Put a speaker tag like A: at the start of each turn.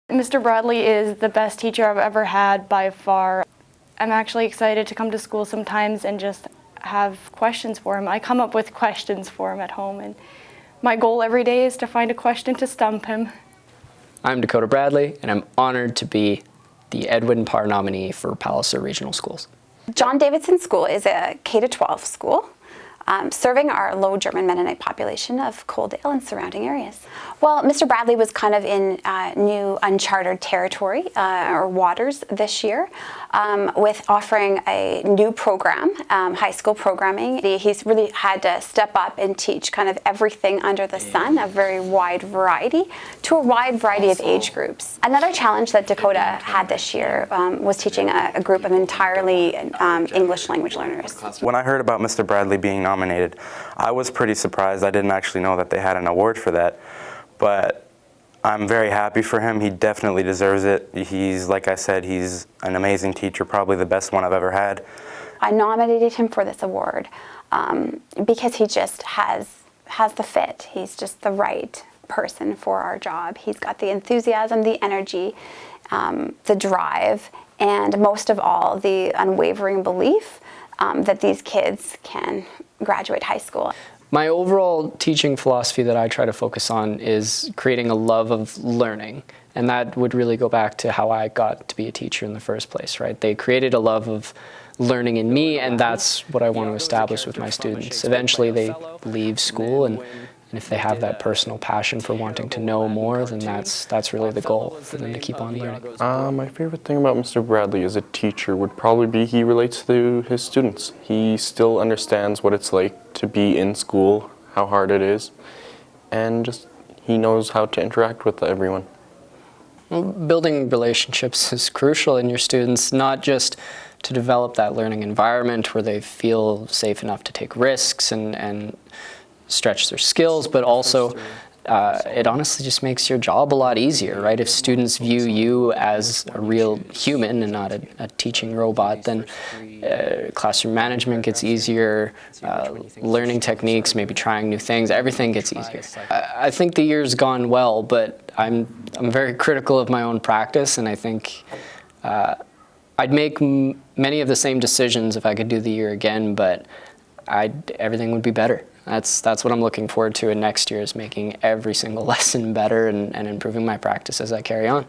A: Mr. Bradley is the best teacher I've ever had by far. I'm actually excited to come to school sometimes and just have questions for him. I come up with questions for him at home, and my goal every day is to find a question to stump him.
B: I'm Dakota Bradley, and I'm honored to be the Edwin Parr nominee for Palliser Regional Schools.
C: John Davidson School is a K-12 school serving our low German Mennonite population of Coaldale and surrounding areas. Well, Mr. Bradley was kind of in new uncharted territory or waters this year with offering a new program, high school programming. He's really had to step up and teach kind of everything under the sun, a very wide variety, to a wide variety of age groups. Another challenge that Dakota had this year was teaching a group of entirely English language learners.
D: When I heard about Mr. Bradley being nominated, I was pretty surprised. I didn't actually know that they had an award for that, but I'm very happy for him. He definitely deserves it. He's, like I said, he's an amazing teacher, probably the best one I've ever had.
C: I nominated him for this award because he just has the fit. He's just the right person for our job. He's got the enthusiasm, the energy, the drive, and most of all, the unwavering belief that these kids can graduate high school.
B: My overall teaching philosophy that I try to focus on is creating a love of learning. And that would really go back to how I got to be a teacher in the first place, right? They created a love of learning in me, and that's what I want to establish with my students. Eventually they leave school, and if they have that personal passion for wanting to know more, then that's really the goal, for them to keep on learning.
E: My favorite thing about Mr. Bradley as a teacher would probably be he relates to his students. He still understands what it's like to be in school, how hard it is, and just he knows how to interact with everyone.
B: Well, building relationships is crucial in your students, not just to develop that learning environment where they feel safe enough to take risks and stretch their skills, but also it honestly just makes your job a lot easier, right? If students view you as a real human and not a teaching robot, then classroom management gets easier, learning techniques, maybe trying new things, everything gets easier. I think the year's gone well, but I'm very critical of my own practice, and I think I'd make many of the same decisions if I could do the year again, but everything would be better. That's what I'm looking forward to in next year, is making every single lesson better and improving my practice as I carry on.